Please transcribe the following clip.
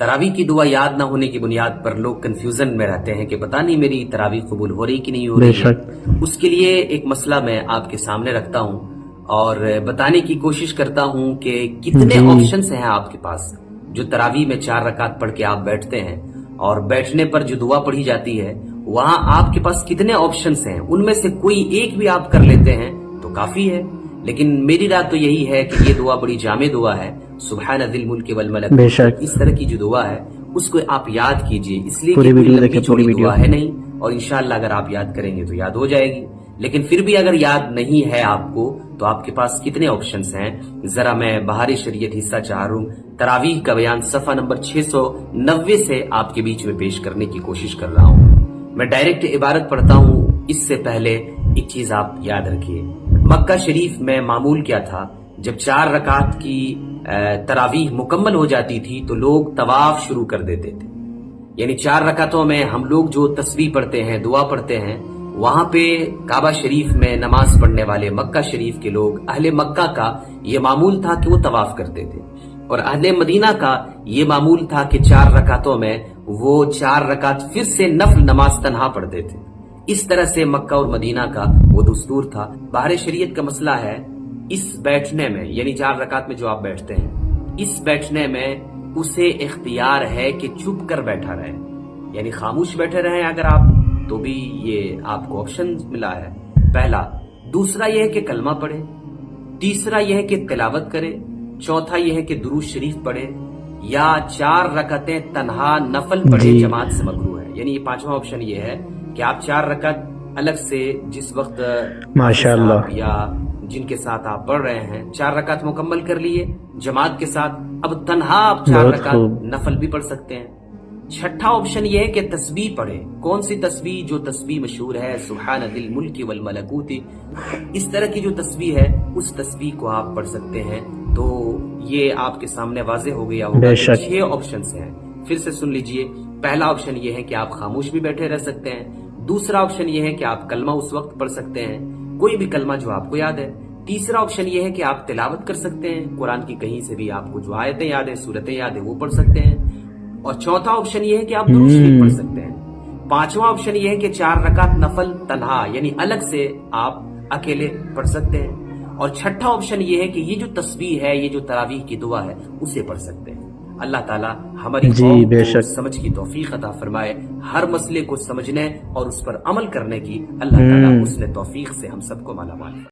तरावी की दुआ याद ना होने की बुनियाद पर लोग कंफ्यूजन में रहते हैं कि पता नहीं मेरी तरावी कबूल हो रही कि नहीं हो रही है। उसके लिए एक मसला मैं आपके सामने रखता हूँ और बताने की कोशिश करता हूँ कि कितने ऑप्शंस हैं आपके पास। जो तरावी में 4 रकात पढ़ के आप बैठते हैं और बैठने पर जो दुआ पढ़ी जाती है वहां आपके पास कितने ऑप्शंस हैं, उनमें से कोई एक भी आप कर लेते हैं तो काफी है। लेकिन मेरी राय तो यही है कि ये दुआ बड़ी जामे दुआ है, सुब्हान दिल मुल्क वल मलक। इस तरह की जो दुआ है उसको आप याद कीजिए, इसलिए कि कोई लंबी चौड़ी दुआ है नहीं और इंशाअल्लाह अगर आप याद करेंगे तो याद हो जाएगी। लेकिन फिर भी अगर याद नहीं है आपको तो आपके पास कितने ऑप्शंस हैं, जरा मैं बहार शरीयत हिस्सा 4 तरावीह का बयान सफा नंबर 690 से आपके बीच में पेश करने की कोशिश कर रहा हूँ। मैं डायरेक्ट इबारत पढ़ता हूँ, इससे पहले एक चीज आप याद रखिए। मक्का शरीफ में मामूल क्या था, जब 4 रकात की तरावीह मुकम्मल हो जाती थी तो लोग तवाफ शुरू कर देते थे। यानी 4 रकातों में हम लोग जो तस्बीह पढ़ते हैं, दुआ पढ़ते हैं, वहां पे काबा शरीफ में नमाज पढ़ने वाले मक्का शरीफ के लोग, अहले मक्का का ये मामूल था कि वो तवाफ करते थे और अहले मदीना का ये मामूल था कि 4 रकातों में वो 4 रकात फिर से नफल नमाज तन्हा पढ़ते थे। इस तरह से मक्का और मदीना का वो दस्तूर था। बाहर शरीयत का मसला है, इस बैठने में यानी 4 रकात में जो आप बैठते हैं, इस बैठने में उसे इख्तियार है कि चुप कर बैठा रहे, यानी खामोश बैठे रहे अगर आप, तो भी ये आपको ऑप्शन मिला है। पहला। दूसरा यह है कि कलमा पढ़े, तीसरा यह है कि तिलावत करे, चौथा यह है कि दुरूद शरीफ पढ़े, या 4 रकातें तन्हा नफल पढ़े जमात से मकरूह है। यानी ये 5वां ऑप्शन ये है कि आप 4 रकात अलग से जिस वक्त माशाअल्लाह या जिनके साथ आप पढ़ रहे हैं 4 रकात मुकम्मल कर लिए जमात के साथ, अब तन्हा आप 4 रकात नफल भी पढ़ सकते हैं। छठा ऑप्शन ये है कि तस्बीह पढ़े। कौन सी तस्बीह? जो तस्बीह मशहूर है सुब्हान दिल मुल्क वल मलकूती, इस तरह की जो तस्बीह है उस तस्बीह को आप पढ़ सकते हैं। तो ये आपके सामने वाज़ेह हो गया होगा। 6 ऑप्शन हैं, फिर से सुन लीजिए। पहला ऑप्शन ये है कि आप खामोश भी बैठे रह सकते हैं। दूसरा ऑप्शन ये है कि आप कलमा उस वक्त पढ़ सकते हैं, कोई भी कलमा जो आपको याद है। तीसरा ऑप्शन ये है कि आप तिलावत कर सकते हैं, कुरान की कहीं से भी आपको जो आयतें याद है, सूरतें याद है, वो पढ़ सकते हैं। और चौथा ऑप्शन ये है कि आप दुरूद शरीफ पढ़ सकते हैं। 5वां ऑप्शन ये है कि 4 रकात नफल तन्हा यानी अलग से आप अकेले पढ़ सकते हैं। और छठा ऑप्शन ये है कि ये जो तस्बीह है, ये जो तरावीह की दुआ है, उसे पढ़ सकते हैं। अल्लाह ताला हमारी कौम को समझ की तौफीक अता फरमाए। हर मसले को समझने और उस पर अमल करने की अल्लाह ताला उसने तौफीक से हम सबको मालामाल